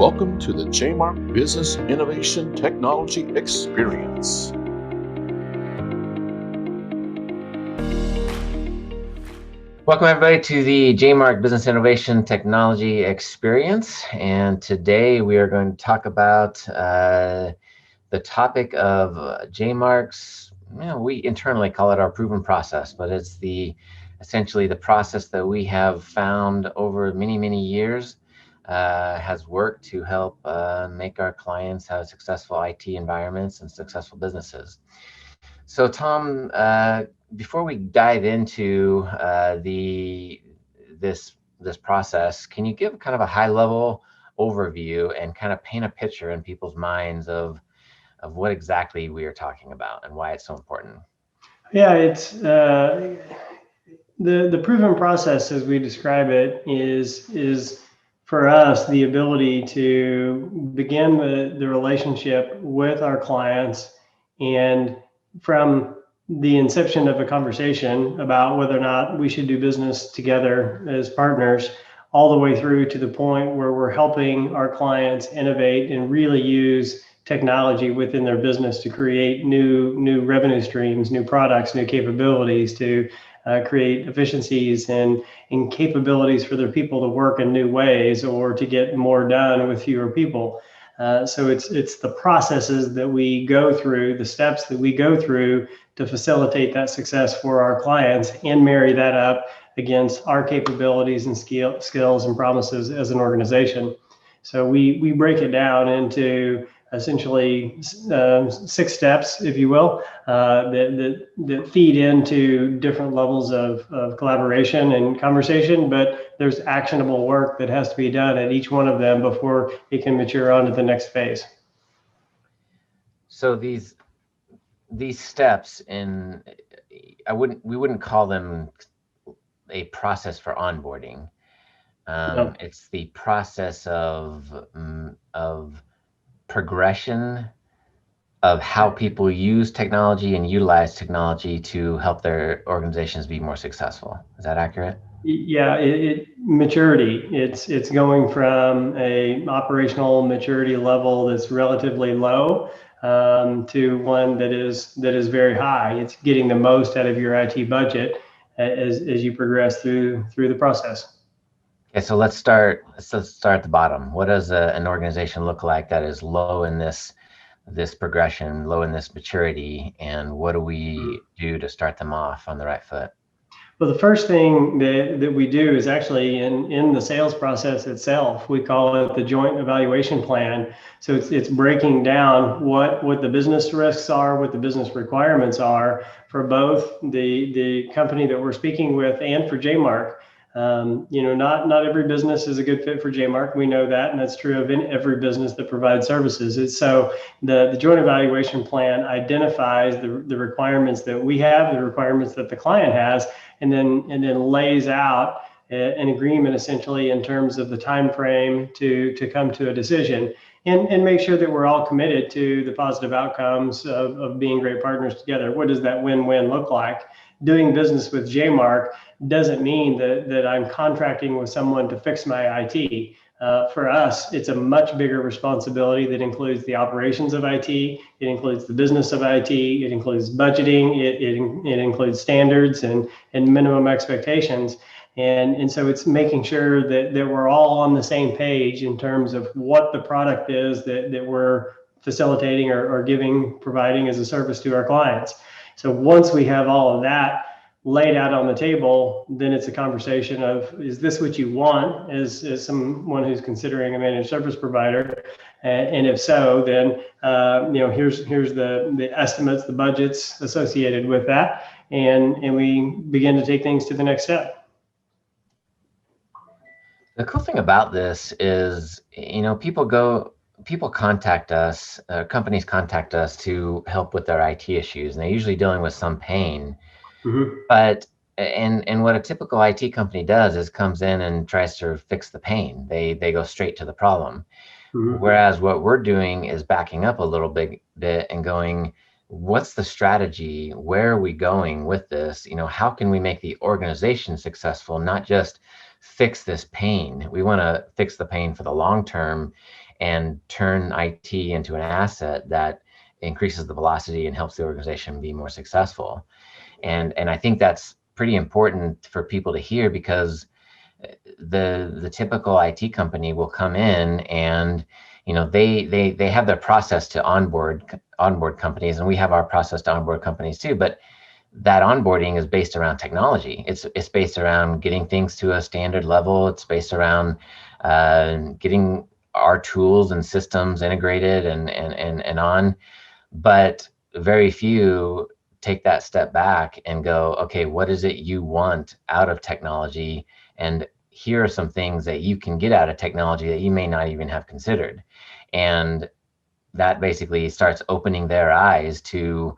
Welcome to the JMARK Business Innovation Technology Experience. Welcome everybody to the JMARK Business Innovation Technology Experience. And today we are going to talk about the topic of JMARK's, we internally call it our proven process, but it's essentially the process that we have found over many years has worked to help make our clients have successful IT environments and successful businesses. So Tom, before we dive into this process, can you give kind of a high-level overview and kind of paint a picture in people's minds of what exactly we are talking about and why it's so important? Yeah, it's the proven process, as we describe it, is for us the ability to begin the relationship with our clients, and from the inception of a conversation about whether or not we should do business together as partners, all the way through to the point where we're helping our clients innovate and really use technology within their business to create new revenue streams, new products, new capabilities, to create efficiencies and capabilities for their people to work in new ways or to get more done with fewer people. So it's the processes that we go through, the steps that we go through to facilitate that success for our clients and marry that up against our capabilities and skills and promises as an organization. So we break it down into essentially 6 steps, if you will, that feed into different levels of collaboration and conversation, but there's actionable work that has to be done at each one of them before it can mature on to the next phase. So these steps, we wouldn't call them a process for onboarding. No. It's the process of progression of how people use technology and utilize technology to help their organizations be more successful. Is that accurate? Yeah, maturity. It's going from a operational maturity level that's relatively low to one that is very high. It's getting the most out of your IT budget as you progress through the process. Okay, so let's start at the bottom. What does an organization look like that is low in this progression, low in this maturity, and what do we do to start them off on the right foot? Well, the first thing that we do is actually in the sales process itself. We call it the joint evaluation plan. So it's breaking down what the business risks are, what the business requirements are for both the company that we're speaking with and for JMARK. Not every business is a good fit for JMARK. We know that, and that's true of every business that provides services. So the joint evaluation plan identifies the requirements that we have, the requirements that the client has, and then lays out an agreement essentially in terms of the time frame to come to a decision, and make sure that we're all committed to the positive outcomes of being great partners together. What does that win-win look like? Doing business with JMARK doesn't mean that I'm contracting with someone to fix my IT. For us, it's a much bigger responsibility that includes the operations of IT. It includes the business of IT. It includes budgeting. It includes standards and minimum expectations. And so it's making sure that we're all on the same page in terms of what the product is that we're facilitating or providing as a service to our clients. So once we have all of that laid out on the table, then it's a conversation of, is this what you want as someone who's considering a managed service provider? And if so, then here's the estimates, the budgets associated with that, and we begin to take things to the next step. The cool thing about this is, people contact us, companies contact us to help with their IT issues, and they're usually dealing with some pain. Mm-hmm. But what a typical IT company does is comes in and tries to fix the pain. They go straight to the problem. Mm-hmm. Whereas what we're doing is backing up a little bit and going, what's the strategy? Where are we going with this? How can we make the organization successful, not just fix this pain? We want to fix the pain for the long term and turn IT into an asset that increases the velocity and helps the organization be more successful. And I think that's pretty important for people to hear, because the typical IT company will come in and they have their process to onboard companies, and we have our process to onboard companies too, but that onboarding is based around technology. It's based around getting things to a standard level. It's based around getting our tools and systems integrated and on. But very few take that step back and go, okay, what is it you want out of technology? And here are some things that you can get out of technology that you may not even have considered. And that basically starts opening their eyes to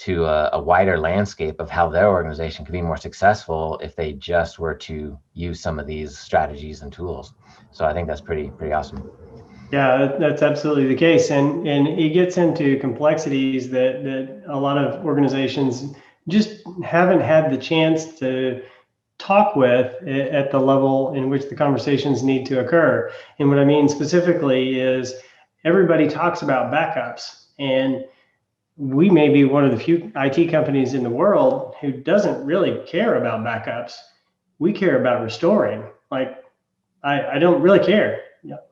a wider landscape of how their organization could be more successful if they just were to use some of these strategies and tools. So I think that's pretty awesome. Yeah, that's absolutely the case, and it gets into complexities that a lot of organizations just haven't had the chance to talk with at the level in which the conversations need to occur. And what I mean specifically is everybody talks about backups, and we may be one of the few IT companies in the world who doesn't really care about backups. We care about restoring. Like, I don't really care.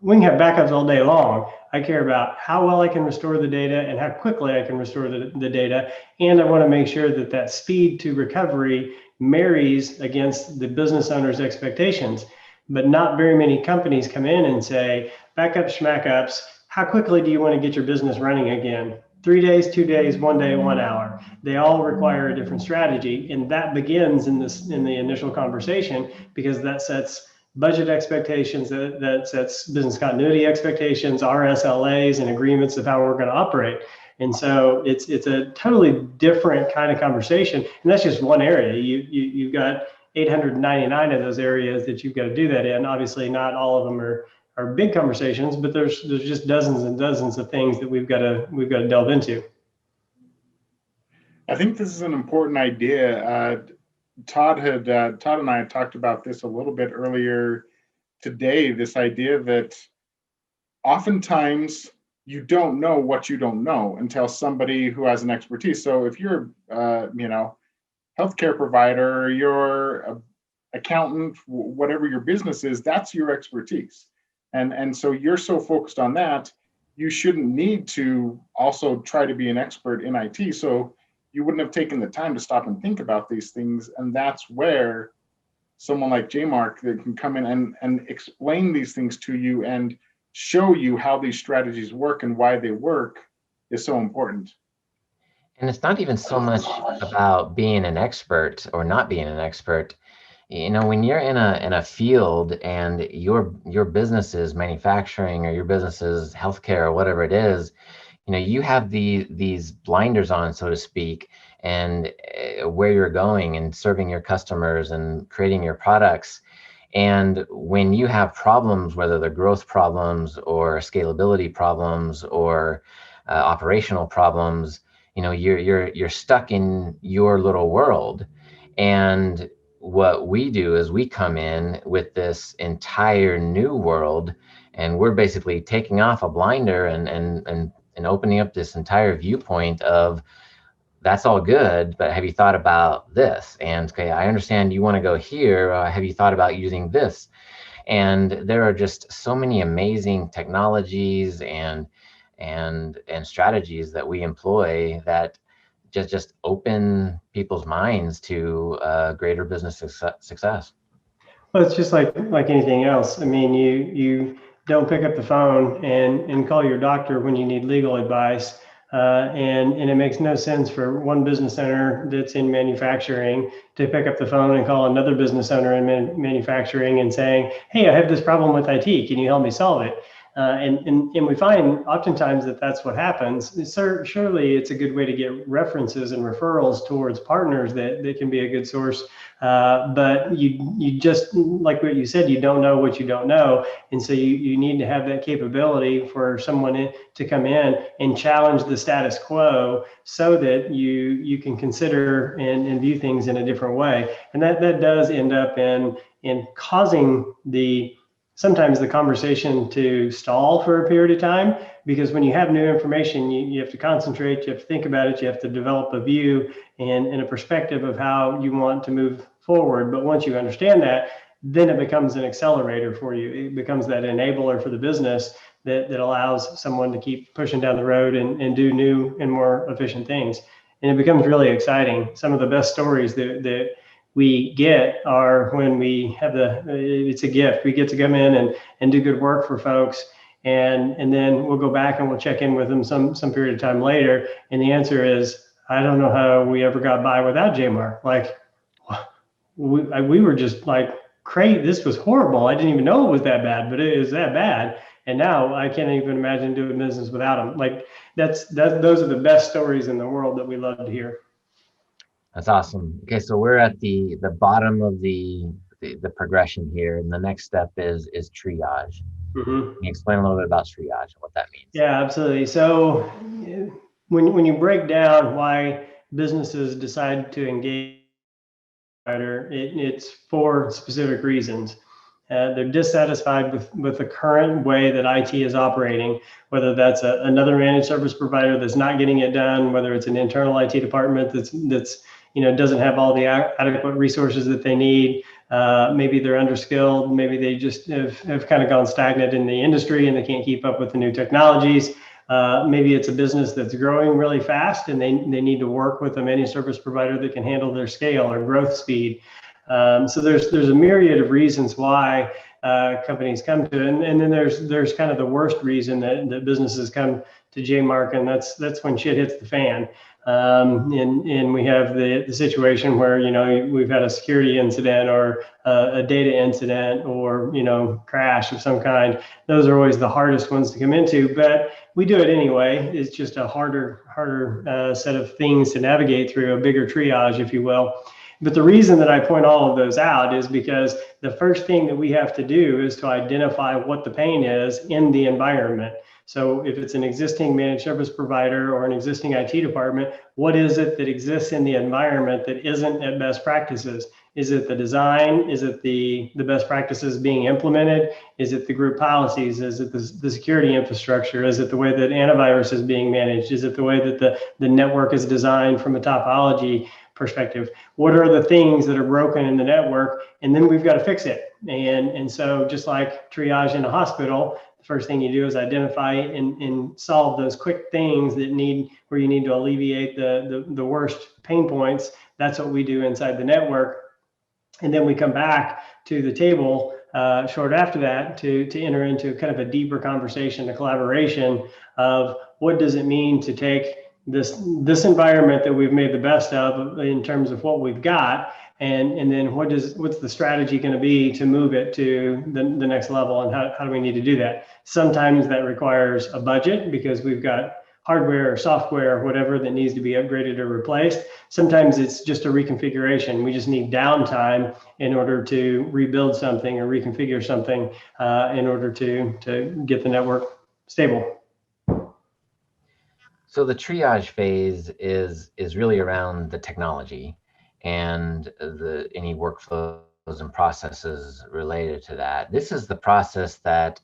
We can have backups all day long. I care about how well I can restore the data and how quickly I can restore the data. And I want to make sure that that speed to recovery marries against the business owner's expectations. But not very many companies come in and say, backups, schmackups, how quickly do you want to get your business running again? 3 days, 2 days, 1 day, 1 hour. They all require a different strategy. And that begins in the initial conversation, because that sets budget expectations, that sets business continuity expectations, our SLAs and agreements of how we're going to operate. And so it's a totally different kind of conversation. And that's just one area. You've got 899 of those areas that you've got to do that in. Obviously, not all of them are big conversations, but there's just dozens and dozens of things that we've got to delve into. I think this is an important idea. Todd and I had talked about this a little bit earlier today, this idea that oftentimes you don't know what you don't know until somebody who has an expertise. So if you're healthcare provider, you're an accountant, whatever your business is, that's your expertise. And so you're so focused on that, you shouldn't need to also try to be an expert in IT. So you wouldn't have taken the time to stop and think about these things. And that's where someone like JMARK that can come in and explain these things to you and show you how these strategies work and why they work is so important. And it's not even so much about being an expert or not being an expert. When you're in a field and your business is manufacturing, or your business is healthcare, or whatever it is, you have these blinders on, so to speak, and where you're going and serving your customers and creating your products. And when you have problems, whether they're growth problems or scalability problems or operational problems, you're stuck in your little world. And what we do is we come in with this entire new world, and we're basically taking off a blinder and opening up this entire viewpoint of, that's all good, but have you thought about this? And okay, I understand you want to go here. Have you thought about using this? And there are just so many amazing technologies and strategies that we employ that just open people's minds to greater business success. Well, it's just like anything else. I mean, you don't pick up the phone and call your doctor when you need legal advice. And it makes no sense for one business owner that's in manufacturing to pick up the phone and call another business owner in manufacturing and saying, hey, I have this problem with IT. Can you help me solve it? And we find oftentimes that that's what happens. Surely it's a good way to get references and referrals towards partners that can be a good source. But you just, like what you said, you don't know what you don't know. And so you need to have that capability for someone to come in and challenge the status quo so that you can consider and view things in a different way. And that does end up in causing the sometimes the conversation to stall for a period of time, because when you have new information, you have to concentrate, you have to think about it, you have to develop a view and a perspective of how you want to move forward. But once you understand that, then it becomes an accelerator for you. It becomes that enabler for the business that allows someone to keep pushing down the road and do new and more efficient things. And it becomes really exciting. Some of the best stories that we get are when we have it's a gift. We get to come in and do good work for folks. And then we'll go back and we'll check in with them some period of time later. And the answer is, I don't know how we ever got by without JMARK. Like, we were just like, great, this was horrible. I didn't even know it was that bad, but it is that bad. And now I can't even imagine doing business without them. Like, those are the best stories in the world that we love to hear. That's awesome. Okay, so we're at the bottom of the progression here, and the next step is triage. Mm-hmm. Can you explain a little bit about triage and what that means? Yeah, absolutely. So when you break down why businesses decide to engage it's for specific reasons. They're dissatisfied with the current way that IT is operating, whether that's another managed service provider that's not getting it done, whether it's an internal IT department that's doesn't have all the adequate resources that they need. Maybe they're underskilled. Maybe they just have kind of gone stagnant in the industry and they can't keep up with the new technologies. Maybe it's a business that's growing really fast and they need to work with a managed service provider that can handle their scale or growth speed. So there's a myriad of reasons why companies come to it. And then there's kind of the worst reason that businesses come to JMARK, and that's when shit hits the fan. And we have the situation where, we've had a security incident or a data incident or, crash of some kind. Those are always the hardest ones to come into, but we do it anyway. It's just a harder set of things to navigate through, a bigger triage, if you will. But the reason that I point all of those out is because the first thing that we have to do is to identify what the pain is in the environment. So if it's an existing managed service provider or an existing IT department, what is it that exists in the environment that isn't at best practices? Is it the design? Is it the best practices being implemented? Is it the group policies? Is it the security infrastructure? Is it the way that antivirus is being managed? Is it the way that the network is designed from a topology perspective? What are the things that are broken in the network? And then we've got to fix it. And so just like triage in a hospital, the first thing you do is identify and solve those quick things where you need to alleviate the worst pain points. That's what we do inside the network. And then we come back to the table short after that to enter into kind of a deeper conversation, a collaboration of what does it mean to take this environment that we've made the best of in terms of what we've got, and then what's the strategy going to be to move it to the next level, and how do we need to do that? Sometimes that requires a budget because we've got hardware or software or whatever that needs to be upgraded or replaced. Sometimes it's just a reconfiguration. We just need downtime in order to rebuild something or reconfigure something in order to get the network stable. So the triage phase is really around the technology and any workflows and processes related to that. This is the process that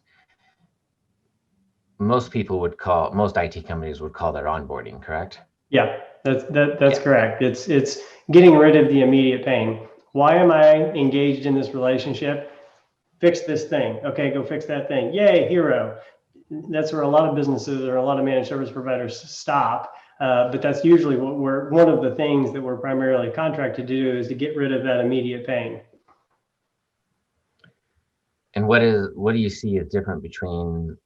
most IT companies would call their onboarding, correct? Yeah, that's correct. It's getting rid of the immediate pain. Why am I engaged in this relationship? Fix this thing. Okay, go fix that thing. Yay, hero. That's where a lot of businesses or a lot of managed service providers stop. But that's usually one of the things that we're primarily contracted to do is to get rid of that immediate pain. And what do you see as different between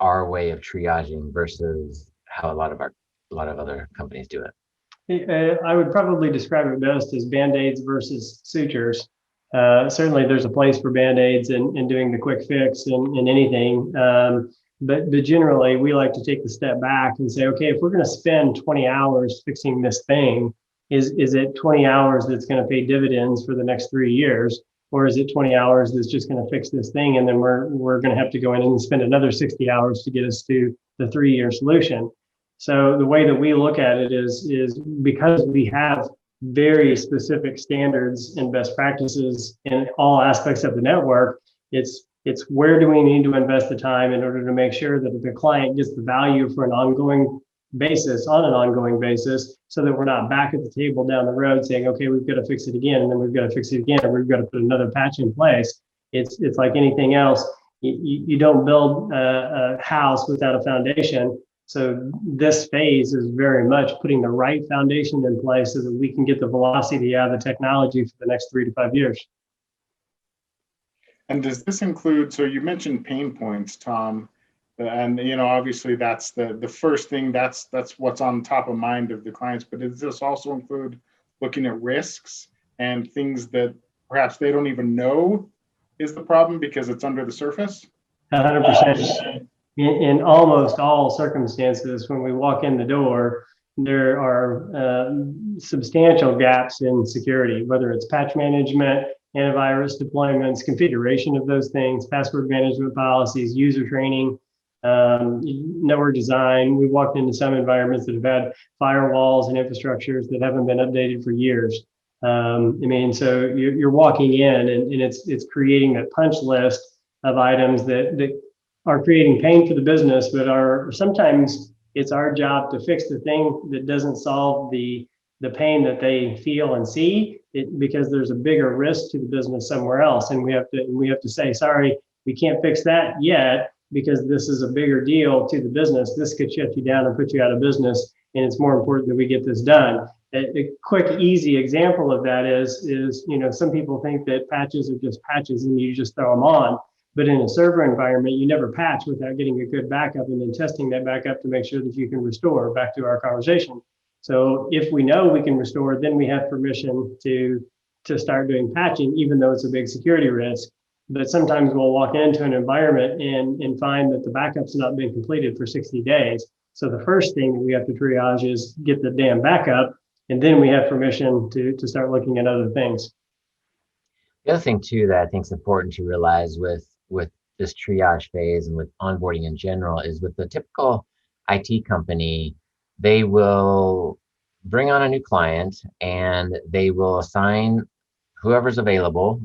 our way of triaging versus how a lot of other companies do it? I would probably describe it best as Bandaids versus Sutures. Certainly there's a place for Bandaids and doing the quick fix and anything. But generally, we like to take the step back and say, okay, if we're going to spend 20 hours fixing this thing, is it 20 hours that's going to pay dividends for the next 3 years? Or is it 20 hours that's just going to fix this thing? And then we're going to have to go in and spend another 60 hours to get us to the 3-year solution. So the way that we look at it is because we have very specific standards and best practices in all aspects of the network, it's It's where do we need to invest the time in order to make sure that the client gets the value for an ongoing basis, so that we're not back at the table down the road saying, okay, we've got to fix it again, and then we've got to fix it again, and we've got to put another patch in place. It's like anything else. You don't build a house without a foundation. So this phase is very much putting the right foundation in place so that we can get the velocity out of the technology for the next 3 to 5 years. And does this include, so you mentioned pain points, Tom, and obviously that's the first thing, that's what's on top of mind of the clients, but does this also include looking at risks and things that perhaps they don't even know is the problem because it's under the surface? 100%. In almost all circumstances, when we walk in the door, there are substantial gaps in security, whether it's patch management, antivirus deployments, configuration of those things, password management policies, user training, network design. We walked into some environments that have had firewalls and infrastructures that haven't been updated for years. So you're walking in and it's creating that punch list of items that are creating pain for the business, but are sometimes it's our job to fix the thing that doesn't solve the pain that they feel and see, because there's a bigger risk to the business somewhere else, and we have to say, sorry, we can't fix that yet because this is a bigger deal to the business. This could shut you down and put you out of business, and it's more important that we get this done. A quick, easy example of that is some people think that patches are just patches and you just throw them on. But in a server environment, you never patch without getting a good backup and then testing that backup to make sure that you can restore, back to our conversation. So if we know we can restore, then we have permission to start doing patching, even though it's a big security risk. But sometimes we'll walk into an environment and find that the backup's not been completed for 60 days. So the first thing that we have to triage is get the damn backup, and then we have permission to start looking at other things. The other thing too that I think is important to realize with this triage phase and with onboarding in general is with the typical IT company, they will bring on a new client and they will assign whoever's available,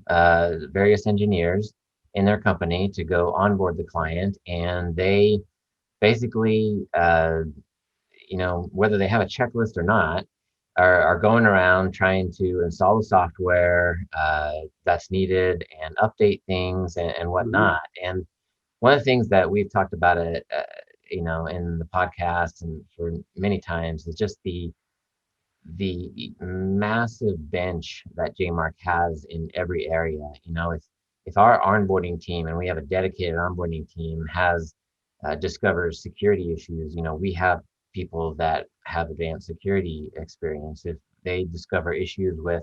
various engineers in their company to go onboard the client, and they basically, whether they have a checklist or not, are going around trying to install the software that's needed and update things and whatnot. And one of the things that we've talked about in the podcast and for many times is just the massive bench that JMARK has in every area. If our onboarding team, and we have a dedicated onboarding team, discovers security issues, we have people that have advanced security experience. If they discover issues with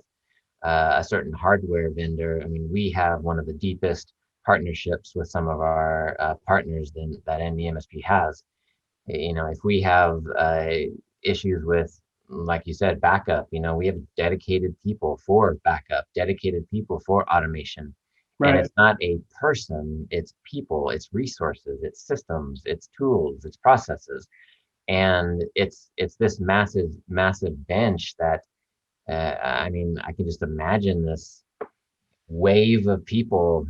a certain hardware vendor, we have one of the deepest partnerships with some of our partners that any MSP has. If we have issues with, like you said, backup, we have dedicated people for backup, dedicated people for automation. Right. And it's not a person, it's people, it's resources, it's systems, it's tools, it's processes. And it's this massive bench that, I can just imagine this wave of people,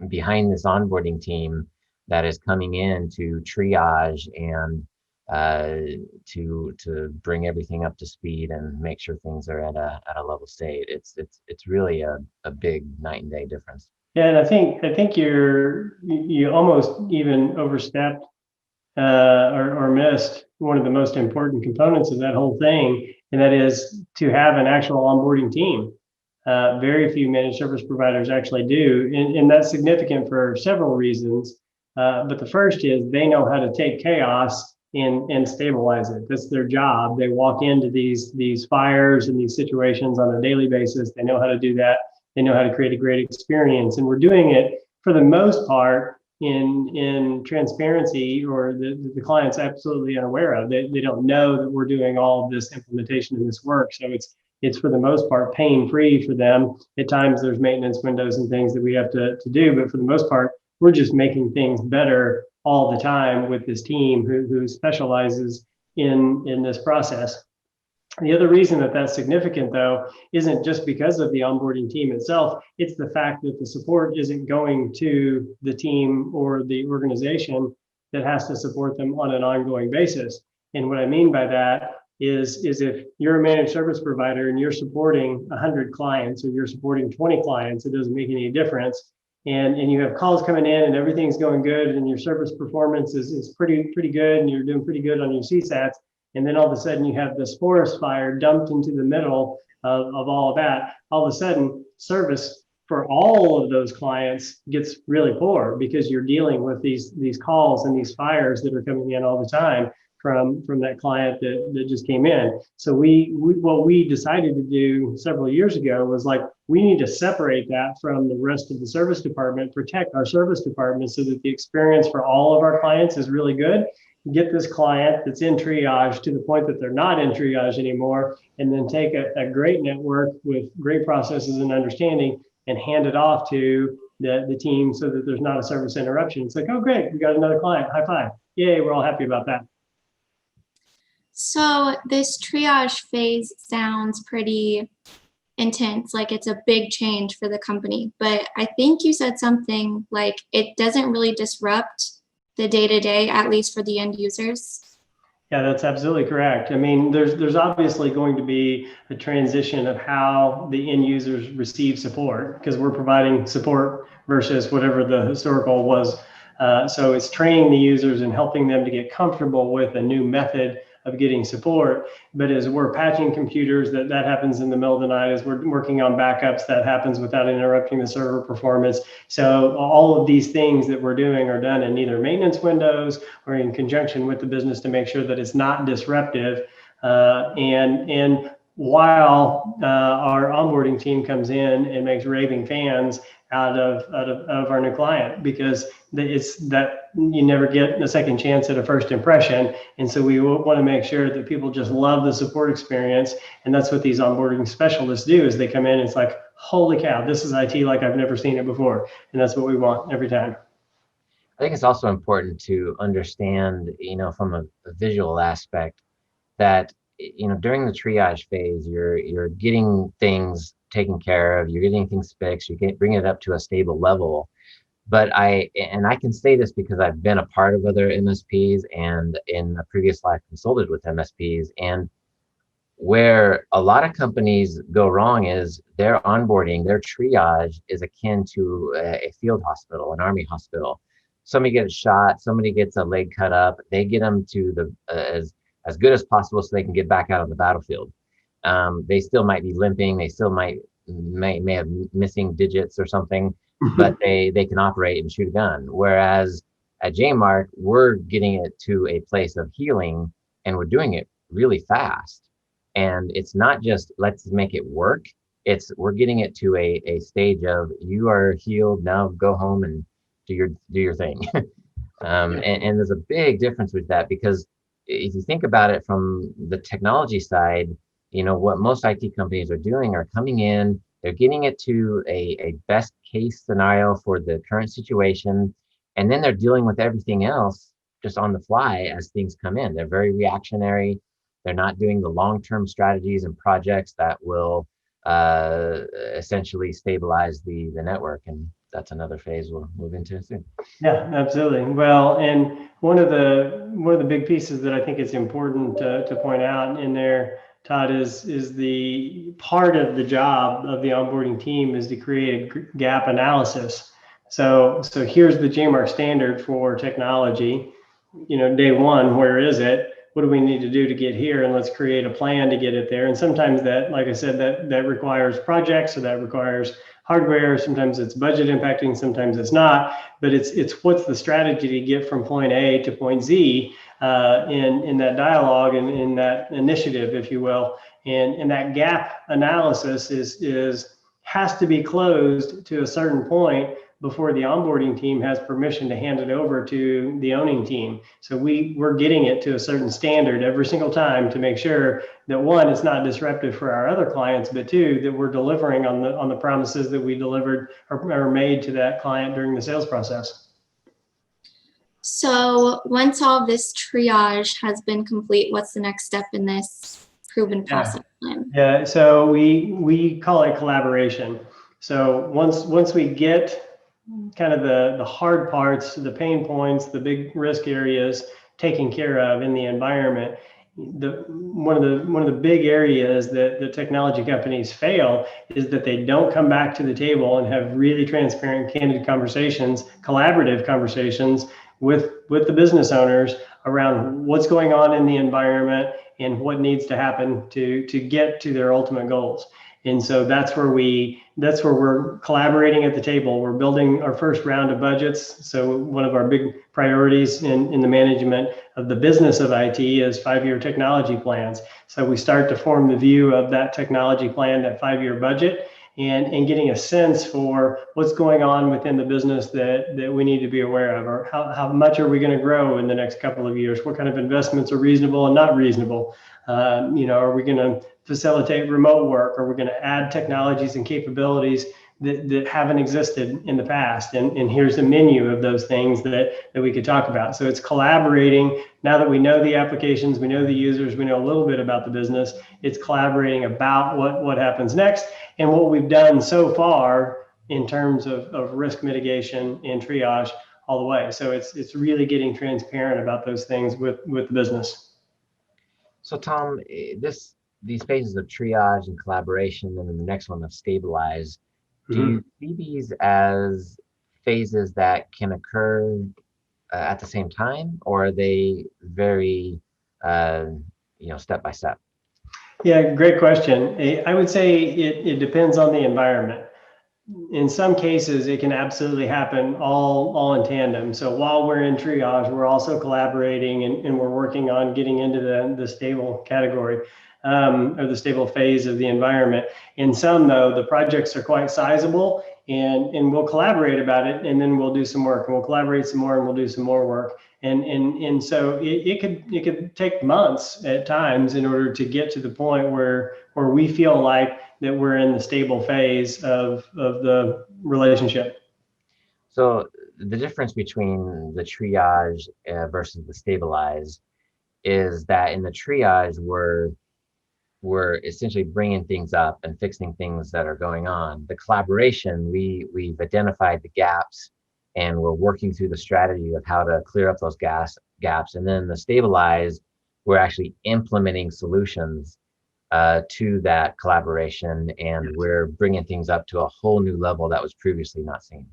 behind this onboarding team that is coming in to triage and to bring everything up to speed and make sure things are at a level state. It's really a big night and day difference. Yeah, and I think you almost even overstepped or missed one of the most important components of that whole thing, and that is to have an actual onboarding team. Very few managed service providers actually do, and that's significant for several reasons. But the first is they know how to take chaos and stabilize it. That's their job. They walk into these fires and these situations on a daily basis. They know how to do that. They know how to create a great experience, and we're doing it for the most part in transparency, or the client's absolutely unaware of. They don't know that we're doing all of this implementation and this work. So it's for the most part pain-free for them. At times there's maintenance windows and things that we have to do, but for the most part, we're just making things better all the time with this team who specializes in this process. The other reason that that's significant, though, isn't just because of the onboarding team itself. It's the fact that the support isn't going to the team or the organization that has to support them on an ongoing basis. And what I mean by that is if you're a managed service provider and you're supporting 100 clients or you're supporting 20 clients, it doesn't make any difference. And you have calls coming in and everything's going good and your service performance is pretty good and you're doing pretty good on your CSATs. And then all of a sudden you have this forest fire dumped into the middle of all of that. All of a sudden, service for all of those clients gets really poor because you're dealing with these calls and these fires that are coming in all the time from that client that just came in. So what we decided to do several years ago was like, we need to separate that from the rest of the service department, protect our service department so that the experience for all of our clients is really good. Get this client that's in triage to the point that they're not in triage anymore, and then take a great network with great processes and understanding and hand it off to the team so that there's not a service interruption. It's like, oh, great, we got another client, high five. Yay, we're all happy about that. So this triage phase sounds pretty intense, like it's a big change for the company. But I think you said something like it doesn't really disrupt the day-to-day, at least for the end users. Yeah, that's absolutely correct. I mean, there's obviously going to be a transition of how the end users receive support because we're providing support versus whatever the historical was. So it's training the users and helping them to get comfortable with a new method of getting support. But as we're patching computers, that happens in the middle of the night. As we're working on backups, that happens without interrupting the server performance. So all of these things that we're doing are done in either maintenance windows or in conjunction with the business to make sure that it's not disruptive. And while our onboarding team comes in and makes raving fans out of our new client, because it's that you never get a second chance at a first impression. And so we want to make sure that people just love the support experience. And that's what these onboarding specialists do is they come in and it's like, holy cow, this is IT like I've never seen it before. And that's what we want every time. I think it's also important to understand, from a visual aspect that, during the triage phase, you're getting things taken care of, you're getting things fixed, you can bring it up to a stable level. But I can say this because I've been a part of other MSPs and in a previous life consulted with MSPs, and where a lot of companies go wrong is their onboarding, their triage is akin to a field hospital, an army hospital. Somebody gets shot, somebody gets a leg cut up, they get them to the as good as possible so they can get back out on the battlefield. They still might be limping, they still may have missing digits or something, but they can operate and shoot a gun. Whereas at JMARK, we're getting it to a place of healing and we're doing it really fast. And it's not just let's make it work. We're getting it to a stage of you are healed, now go home and do your thing. And there's a big difference with that because if you think about it from the technology side, what most IT companies are doing are coming in, they're getting it to a best case scenario for the current situation, and then they're dealing with everything else just on the fly as things come in. They're very reactionary. They're not doing the long-term strategies and projects that will essentially stabilize the network. And that's another phase we'll move into soon. Yeah, absolutely. Well, and one of the big pieces that I think is important to point out in there, Todd, is the part of the job of the onboarding team is to create a gap analysis. So here's the JMARK standard for technology. Day one, where is it? What do we need to do to get here? And let's create a plan to get it there. And sometimes that, like I said, that requires projects, or that requires hardware. Sometimes it's budget impacting, sometimes it's not. But it's what's the strategy to get from point A to point Z in that dialogue and in that initiative, if you will. And that gap analysis has to be closed to a certain point before the onboarding team has permission to hand it over to the owning team. So we're getting it to a certain standard every single time to make sure that one, it's not disruptive for our other clients, but two, that we're delivering on the promises that we delivered or made to that client during the sales process. So once all this triage has been complete, what's the next step in this proven process plan? Yeah, so we call it collaboration. So once we get kind of the hard parts, the pain points, the big risk areas taken care of in the environment, one of the big areas that the technology companies fail is that they don't come back to the table and have really transparent, candid conversations, collaborative conversations with the business owners around what's going on in the environment and what needs to happen to get to their ultimate goals. And so that's where we're collaborating at the table. We're building our first round of budgets. So one of our big priorities in the management of the business of IT is 5-year technology plans. So we start to form the view of that technology plan, that 5-year budget, and getting a sense for what's going on within the business that we need to be aware of, or how much are we going to grow in the next couple of years? What kind of investments are reasonable and not reasonable? Are we going to facilitate remote work? Are we going to add technologies and capabilities that haven't existed in the past? And here's a menu of those things that we could talk about. So it's collaborating. Now that we know the applications, we know the users, we know a little bit about the business, it's collaborating about what happens next and what we've done so far in terms of risk mitigation and triage all the way. So it's really getting transparent about those things with the business. So Tom, these phases of triage and collaboration, and then the next one of stabilize, do you see these as phases that can occur at the same time, or are they very, step by step? Yeah, great question. I would say it depends on the environment. In some cases, it can absolutely happen all in tandem. So while we're in triage, we're also collaborating and we're working on getting into the stable category or the stable phase of the environment. In some, though, the projects are quite sizable and we'll collaborate about it and then we'll do some work and we'll collaborate some more and we'll do some more work. And so it could take months at times in order to get to the point where we feel like that we're in the stable phase of the relationship. So the difference between the triage versus the stabilize is that in the triage, we're essentially bringing things up and fixing things that are going on. The collaboration, we've identified the gaps and we're working through the strategy of how to clear up those gaps. And then the stabilize, we're actually implementing solutions to that collaboration, and we're bringing things up to a whole new level that was previously not seen.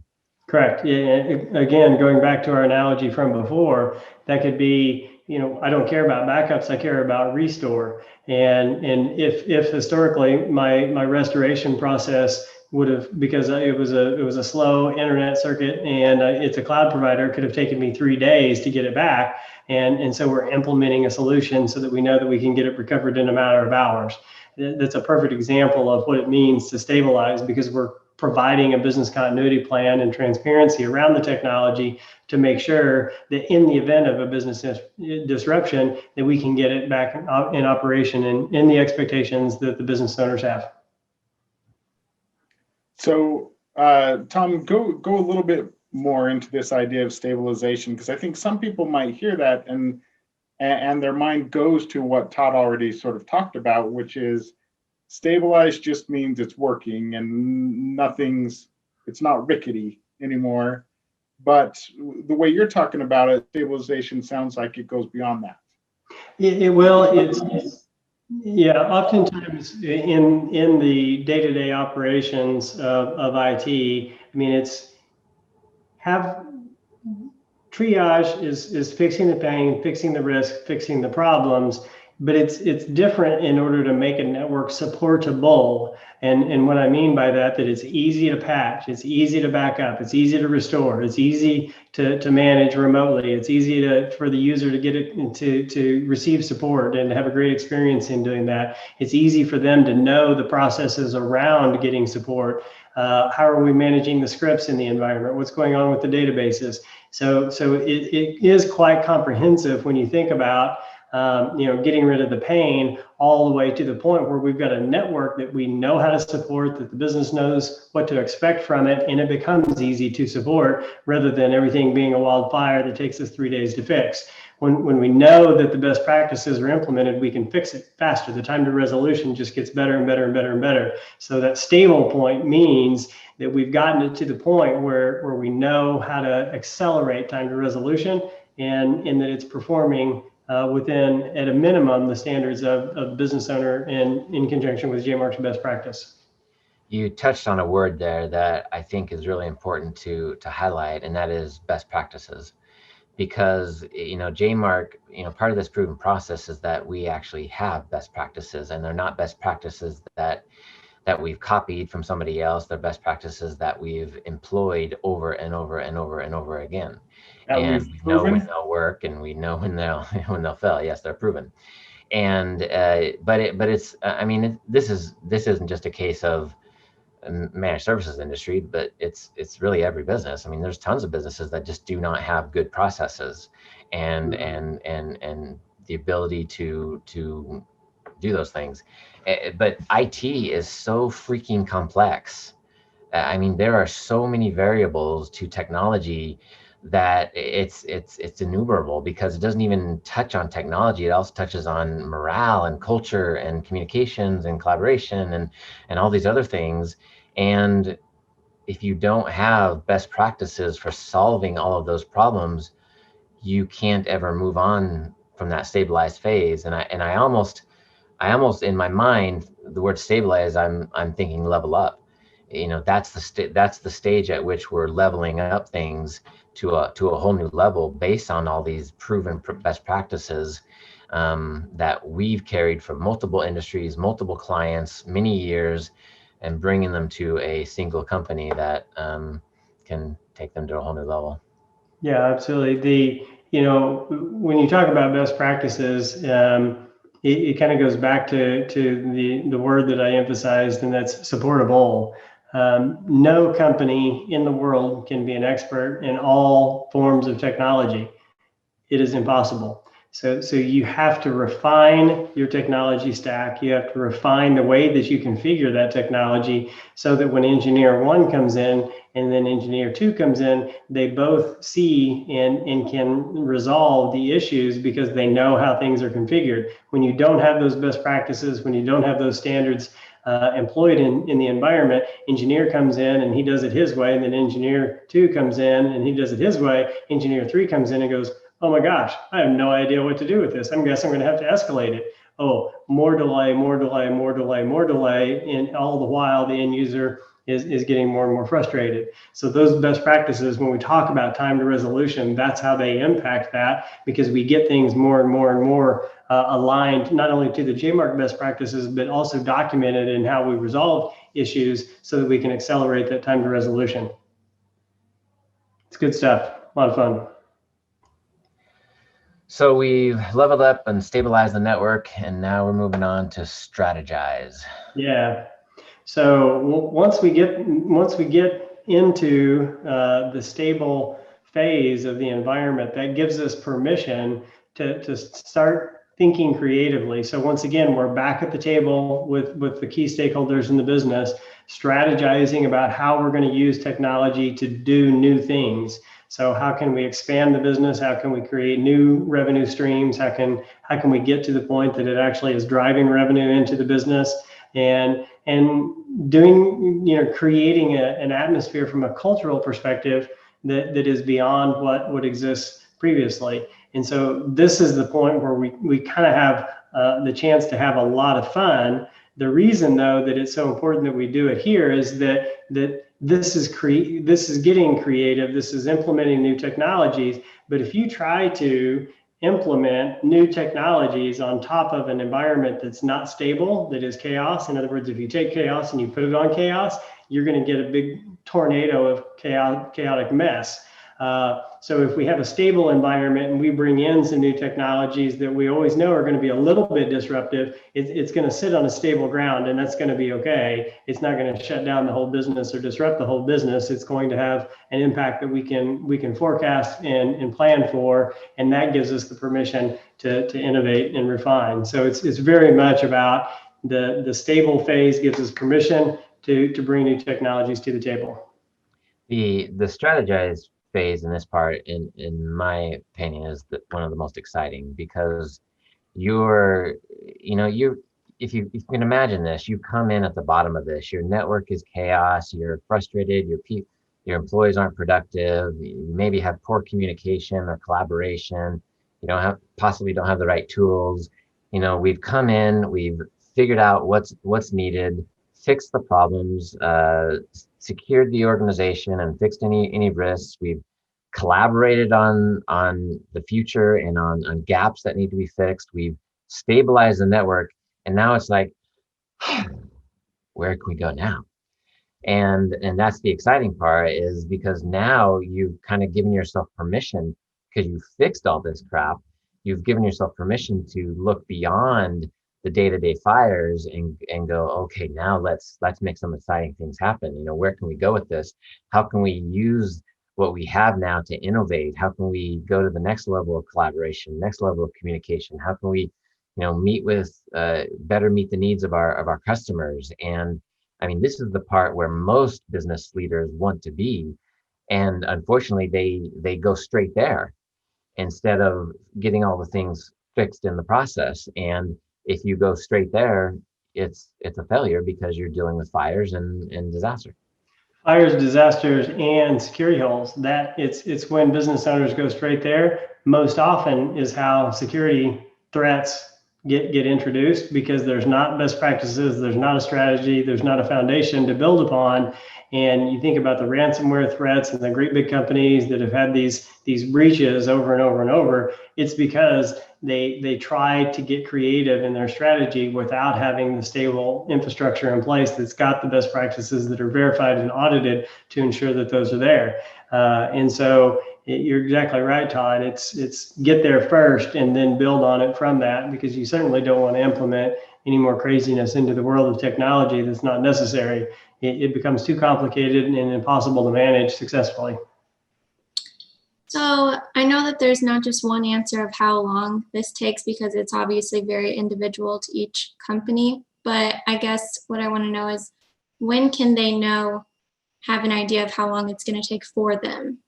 Correct. Yeah. Again, going back to our analogy from before, that could be, I don't care about backups, I care about restore. And if historically my restoration process would have, because it was a slow internet circuit and it's a cloud provider, could have taken me 3 days to get it back. And so we're implementing a solution so that we know that we can get it recovered in a matter of hours. That's a perfect example of what it means to stabilize, because we're providing a business continuity plan and transparency around the technology to make sure that in the event of a business disruption, that we can get it back in operation and in the expectations that the business owners have. So, Tom, go a little bit more into this idea of stabilization, because I think some people might hear that and their mind goes to what Todd already sort of talked about, which is stabilize just means it's working and it's not rickety anymore. But the way you're talking about it, stabilization sounds like it goes beyond that. It will. Yeah, oftentimes in the day-to-day operations of IT, I mean, triage is fixing the pain, fixing the risk, fixing the problems, but it's different in order to make a network supportable. And what I mean by that it's easy to patch, it's easy to back up, it's easy to restore, it's easy to manage remotely, it's easy for the user to get it to receive support and have a great experience in doing that. It's easy for them to know the processes around getting support. How are we managing the scripts in the environment? What's going on with the databases? So it is quite comprehensive when you think about getting rid of the pain all the way to the point where we've got a network that we know how to support, that the business knows what to expect from it, and it becomes easy to support rather than everything being a wildfire that takes us 3 days to fix. when we know that the best practices are implemented, we can fix it faster. The time to resolution just gets better and better and better and better. So that stable point means that we've gotten it to the point where we know how to accelerate time to resolution, and that it's performing within, at a minimum, the standards of business owner in conjunction with JMARK's best practice. You touched on a word there that I think is really important to highlight, and that is best practices. Because, JMARK, part of this proven process is that we actually have best practices, and they're not best practices that we've copied from somebody else. They're best practices that we've employed over and over and over and over again. And we know when they'll work, and we know when they'll fail. Yes, they're proven. And but it's this isn't just a case of managed services industry, but it's really every business. I mean, there's tons of businesses that just do not have good processes and the ability to do those things. But IT is so freaking complex. I mean, there are so many variables to technology that it's innumerable, because it doesn't even touch on technology. It also touches on morale and culture and communications and collaboration and all these other things. And if you don't have best practices for solving all of those problems, you can't ever move on from that stabilized phase. And I almost in my mind, the word stabilize, I'm thinking level up. That's the stage at which we're leveling up things to a whole new level based on all these proven best practices that we've carried from multiple industries, multiple clients, many years, and bringing them to a single company that can take them to a whole new level. Yeah, absolutely. When you talk about best practices, it kind of goes back to the word that I emphasized, and that's supportable. No company in the world can be an expert in all forms of technology. It is impossible. So you have to refine your technology stack. You have to refine the way that you configure that technology, so that when engineer 1 comes in and then engineer 2 comes in, they both see and can resolve the issues because they know how things are configured. When you don't have those best practices, when you don't have those standards employed in the environment, engineer comes in and he does it his way, and then engineer 2 comes in and he does it his way. Engineer 3 comes in and goes, oh my gosh, I have no idea what to do with this. I guess I'm going to have to escalate it. Oh, more delay, more delay, more delay, more delay. And all the while, the end user is getting more and more frustrated. So those best practices, when we talk about time to resolution, that's how they impact that, because we get things more and more and more aligned, not only to the JMARK best practices, but also documented in how we resolve issues, so that we can accelerate that time to resolution. It's good stuff. A lot of fun. So we've leveled up and stabilized the network, and now we're moving on to strategize. Yeah. So once we get into the stable phase of the environment, that gives us permission to start thinking creatively. So once again, we're back at the table with the key stakeholders in the business, strategizing about how we're going to use technology to do new things. So how can we expand the business? How can we create new revenue streams? How can we get to the point that it actually is driving revenue into the business, and doing, creating an atmosphere from a cultural perspective that is beyond what exists previously. And so this is the point where we kind of have the chance to have a lot of fun. The reason, though, that it's so important that we do it here is that this is getting creative. This is implementing new technologies. But if you try to implement new technologies on top of an environment that's not stable, that is chaos, in other words, if you take chaos and you put it on chaos, you're going to get a big tornado of chaotic mess. So if we have a stable environment and we bring in some new technologies that we always know are going to be a little bit disruptive, it's going to sit on a stable ground, and that's going to be okay. It's not going to shut down the whole business or disrupt the whole business. It's going to have an impact that we can forecast and plan for, and that gives us the permission to innovate and refine. So it's very much about the stable phase gives us permission to bring new technologies to the table. The strategize phase in this part, in my opinion, is one of the most exciting, because you're, if you can imagine this, you come in at the bottom of this, your network is chaos, you're frustrated, your employees aren't productive, you maybe have poor communication or collaboration, possibly don't have the right tools. We've come in, we've figured out what's needed, fixed the problems, secured the organization and fixed any risks. We've collaborated on the future and on gaps that need to be fixed. We've stabilized the network, and now it's like, where can we go now? And that's the exciting part, is because now you've kind of given yourself permission, because you fixed all this crap. You've given yourself permission to look beyond the day-to-day fires and go, okay, now let's make some exciting things happen. Where can we go with this? How can we use what we have now to innovate? How can we go to the next level of collaboration, next level of communication? How can we, better meet the needs of our customers? And I mean, this is the part where most business leaders want to be. And unfortunately, they go straight there instead of getting all the things fixed in the process. And if you go straight there, it's a failure, because you're dealing with fires and disaster. Fires, disasters, and security holes. That it's when business owners go straight there, most often is how security threats get introduced, because there's not best practices, there's not a strategy, there's not a foundation to build upon. And you think about the ransomware threats and the great big companies that have had these breaches over and over and over. It's because they try to get creative in their strategy without having the stable infrastructure in place that's got the best practices that are verified and audited to ensure that those are there. And so you're exactly right, Todd. It's get there first and then build on it from that, because you certainly don't want to implement any more craziness into the world of technology that's not necessary. It becomes too complicated and impossible to manage successfully. So I know that there's not just one answer of how long this takes, because it's obviously very individual to each company. But I guess what I want to know is, when can they have an idea of how long it's going to take for them?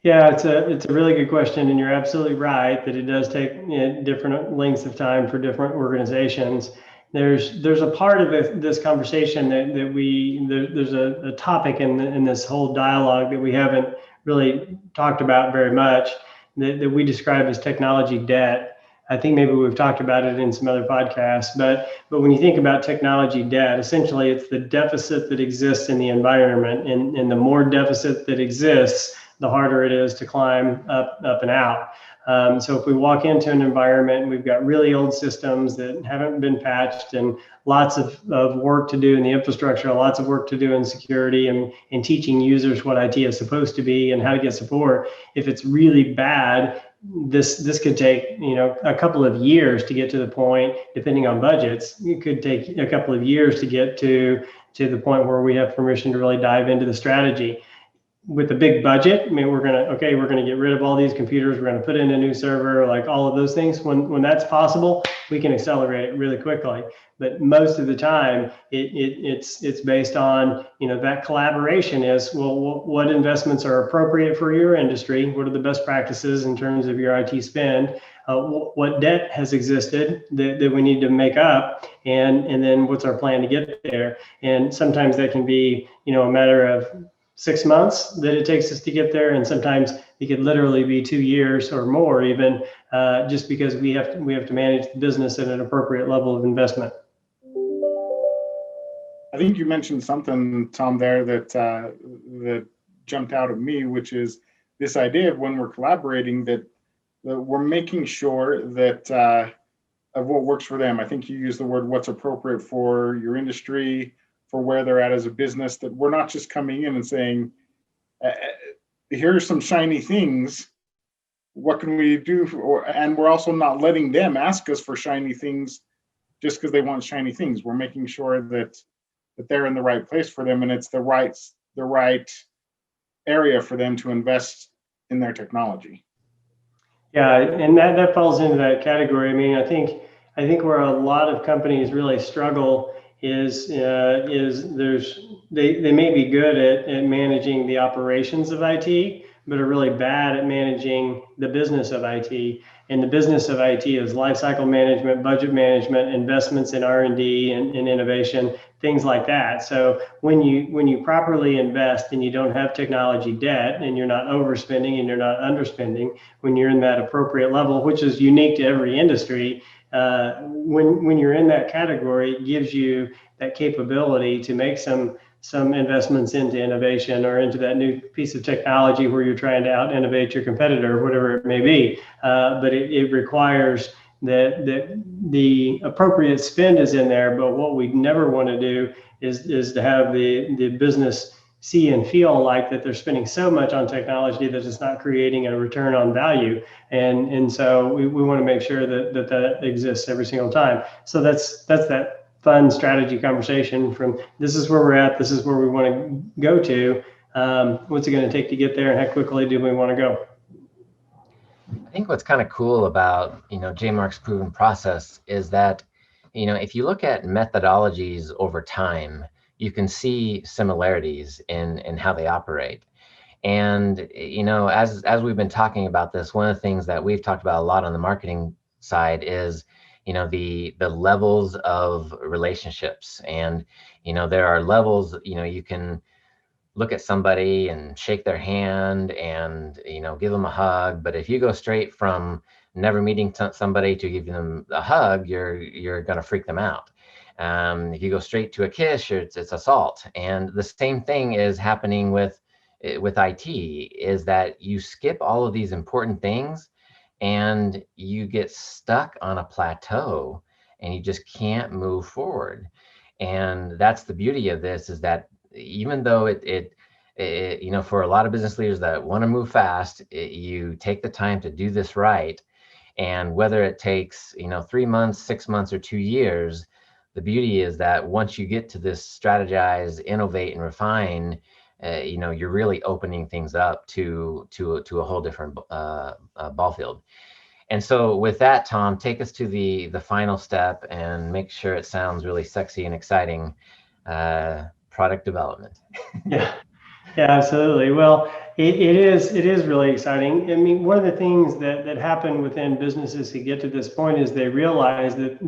Yeah, it's a really good question, and you're absolutely right that it does take different lengths of time for different organizations. There's a part of this conversation that there's a topic in this whole dialogue that we haven't really talked about very much, that we describe as technology debt. I think maybe we've talked about it in some other podcasts, but when you think about technology debt, essentially it's the deficit that exists in the environment, and the more deficit that exists, the harder it is to climb up and out. So if we walk into an environment and we've got really old systems that haven't been patched, and lots of work to do in the infrastructure, lots of work to do in security, and teaching users what IT is supposed to be and how to get support, if it's really bad, this could take a couple of years to get to the point, depending on budgets. It could take a couple of years to get to the point where we have permission to really dive into the strategy. With a big budget, I mean, we're gonna get rid of all these computers, we're gonna put in a new server, like all of those things. When that's possible, we can accelerate it really quickly. But most of the time, it's based on that collaboration is, well, what investments are appropriate for your industry? What are the best practices in terms of your IT spend? What debt has existed that we need to make up, and then what's our plan to get there? And sometimes that can be a matter of 6 months that it takes us to get there, and sometimes it could literally be 2 years or more, even just because we have to manage the business at an appropriate level of investment. I think you mentioned something, Tom, there that jumped out at me, which is this idea of, when we're collaborating, that we're making sure that of what works for them. I think you used the word what's appropriate for your industry, for where they're at as a business, that we're not just coming in and saying, here are some shiny things, what can we do? And we're also not letting them ask us for shiny things just because they want shiny things. We're making sure that they're in the right place for them, and it's the right area for them to invest in their technology. Yeah, and that falls into that category. I mean, I think where a lot of companies really struggle they may be good at managing the operations of IT, but are really bad at managing the business of IT. And the business of IT is lifecycle management, budget management, investments in R&D and innovation, things like that. So when you properly invest and you don't have technology debt and you're not overspending and you're not underspending, when you're in that appropriate level, which is unique to every industry, when you're in that category, it gives you that capability to make some investments into innovation or into that new piece of technology where you're trying to out innovate your competitor, whatever it may be. But it requires that the appropriate spend is in there. But what we never want to do is to have the business see and feel like that they're spending so much on technology that it's not creating a return on value. And so we want to make sure that exists every single time. So that's that fun strategy conversation from this is where we're at, this is where we want to go to. What's it going to take to get there, and how quickly do we want to go? I think what's kind of cool about, JMARK's proven process is that, if you look at methodologies over time, you can see similarities in how they operate. And, as we've been talking about this, one of the things that we've talked about a lot on the marketing side is, the levels of relationships. And, there are levels, you can look at somebody and shake their hand and, give them a hug. But if you go straight from never meeting somebody to giving them a hug, you're going to freak them out. If you go straight to a kiss, it's assault. And the same thing is happening with IT, is that you skip all of these important things and you get stuck on a plateau and you just can't move forward. And that's the beauty of this, is that even though it for a lot of business leaders that want to move fast, you take the time to do this right. And whether it takes 3 months, 6 months, or 2 years, the beauty is that once you get to this strategize, innovate, and refine, you're really opening things up to a whole different ball field. And so with that, Tom, take us to the final step and make sure it sounds really sexy and exciting. Product development. Yeah, absolutely. Well, it is really exciting. I mean, one of the things that happen within businesses to get to this point is they realize that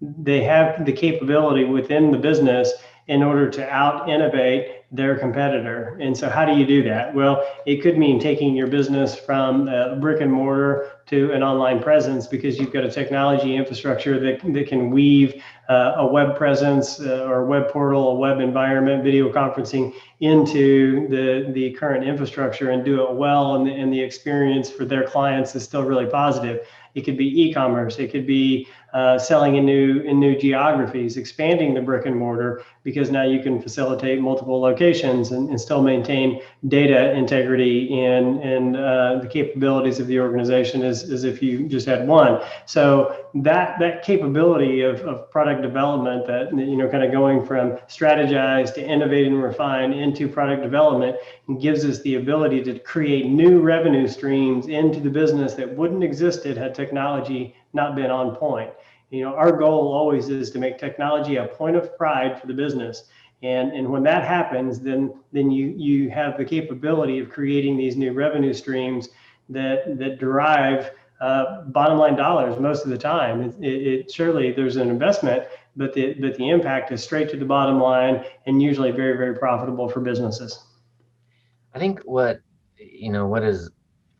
they have the capability within the business in order to out innovate their competitor. And so how do you do that? Well, it could mean taking your business from brick and mortar to an online presence, because you've got a technology infrastructure that can weave a web presence or web portal, a web environment, video conferencing into the current infrastructure and do it well, and the experience for their clients is still really positive. It could be e-commerce. It could be selling in new geographies, expanding the brick and mortar, because now you can facilitate multiple locations and still maintain data integrity and the capabilities of the organization as if you just had one. So that capability of product development, that kind of going from strategize to innovate and refine into product development, gives us the ability to create new revenue streams into the business that wouldn't existed had technology not been on point. Our goal always is to make technology a point of pride for the business. And when that happens, then you have the capability of creating these new revenue streams that derive bottom line dollars most of the time. It surely there's an investment, but the impact is straight to the bottom line and usually very, very profitable for businesses. I think what is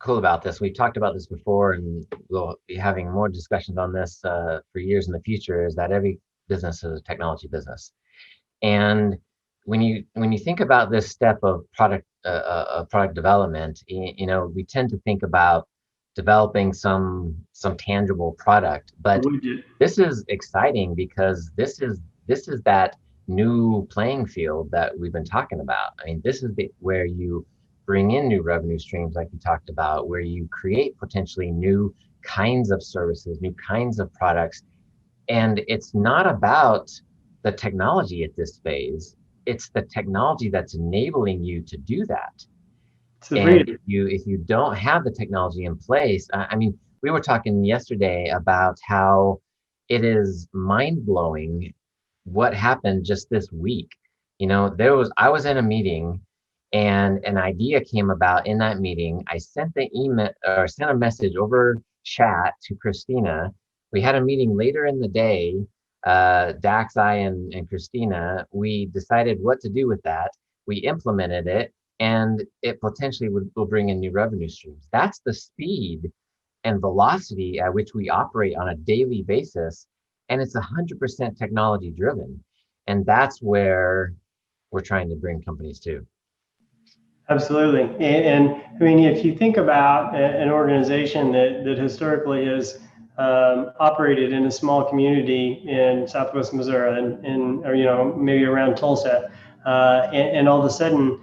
cool about this, we've talked about this before, and we'll be having more discussions on this for years in the future, is that every business is a technology business. And when you think about this step of product development, we tend to think about developing some tangible product, but this is exciting because this is that new playing field that we've been talking about. I mean, this is where you bring in new revenue streams, like we talked about, where you create potentially new kinds of services, new kinds of products. And it's not about the technology at this phase, it's the technology that's enabling you to do that. And if you don't have the technology in place, I mean, we were talking yesterday about how it is mind-blowing what happened just this week. I was in a meeting and an idea came about in that meeting. I sent a message over chat to Christina. We had a meeting later in the day. Dax, I, and Christina, we decided what to do with that. We implemented it, and it potentially will bring in new revenue streams. That's the speed and velocity at which we operate on a daily basis. And it's 100% technology driven. And that's where we're trying to bring companies to. Absolutely. And I mean, if you think about an organization that historically has operated in a small community in Southwest Missouri or maybe around Tulsa, and all of a sudden,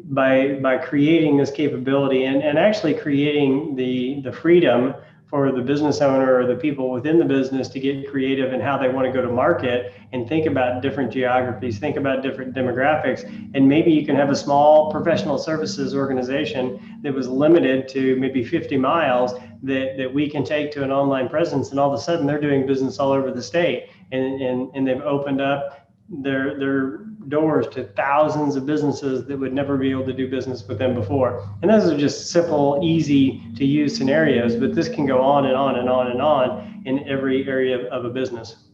by creating this capability and actually creating the freedom for the business owner or the people within the business to get creative in how they want to go to market and think about different geographies, think about different demographics. And maybe you can have a small professional services organization that was limited to maybe 50 miles that we can take to an online presence. And all of a sudden they're doing business all over the state. And they've opened up their doors to thousands of businesses that would never be able to do business with them before. And those are just simple, easy to use scenarios, but this can go on and on and on and on in every area of a business.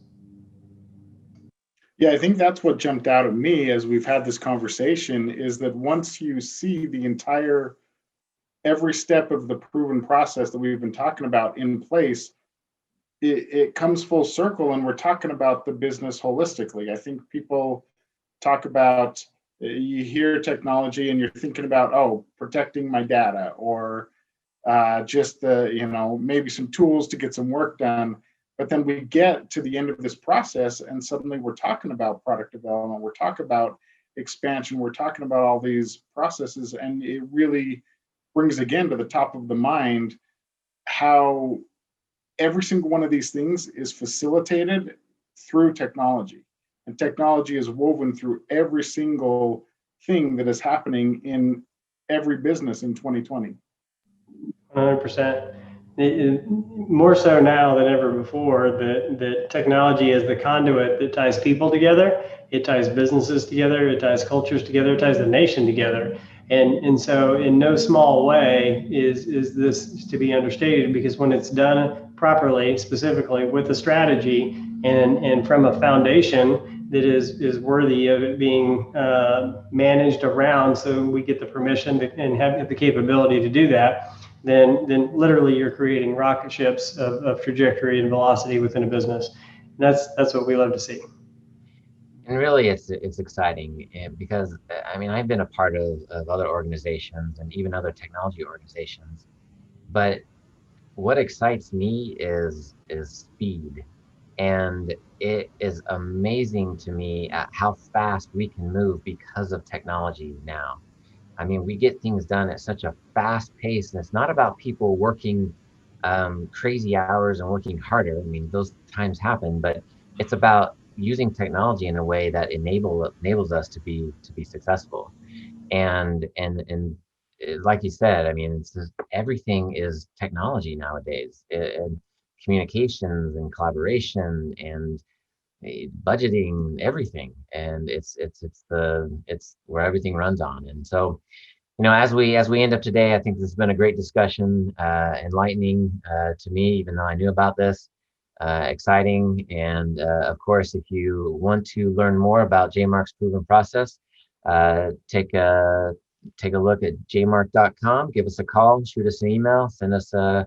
Yeah, I think that's what jumped out at me as we've had this conversation, is that once you see every step of the proven process that we've been talking about in place, it comes full circle, and we're talking about the business holistically. I think people talk about, you hear technology and you're thinking about, protecting my data, or just maybe some tools to get some work done. But then we get to the end of this process and suddenly we're talking about product development, we're talking about expansion, we're talking about all these processes, and it really brings again to the top of the mind how every single one of these things is facilitated through technology, and technology is woven through every single thing that is happening in every business in 2020. 100%. More so now than ever before, that technology is the conduit that ties people together, it ties businesses together, it ties cultures together, it ties the nation together. And so in no small way is this to be understated, because when it's done properly, specifically with a strategy and from a foundation that is worthy of it being managed around, so we get the permission and have the capability to do that, then literally you're creating rocket ships of trajectory and velocity within a business. And that's what we love to see. And really, it's exciting because I've been a part of other organizations and even other technology organizations, but what excites me is speed. And it is amazing to me at how fast we can move because of technology now. We get things done at such a fast pace, and it's not about people working crazy hours and working harder. Those times happen, but it's about using technology in a way that enables us to be successful. And like you said, it's just, everything is technology nowadays, and communications and collaboration and budgeting, everything, and it's where everything runs on. And so, as we end up today, I think this has been a great discussion, enlightening to me, even though I knew about this, exciting. And of course, if you want to learn more about JMARK's proven process, take a look at jmark.com, give us a call, shoot us an email, send us a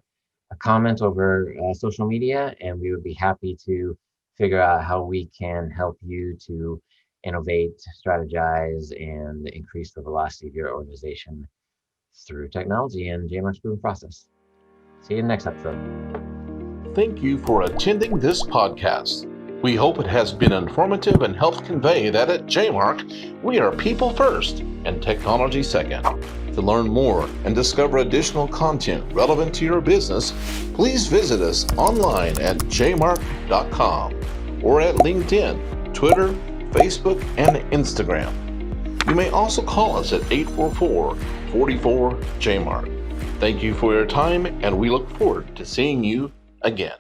comment over social media, and we would be happy to figure out how we can help you to innovate, strategize, and increase the velocity of your organization through technology and JMARK's proven process. See you in the next episode. Thank you for attending this podcast. We hope it has been informative and helped convey that at JMARK, we are people first and technology second. To learn more and discover additional content relevant to your business, please visit us online at jmark.com or at LinkedIn, Twitter, Facebook, and Instagram. You may also call us at 844-44-JMARK. Thank you for your time, and we look forward to seeing you again.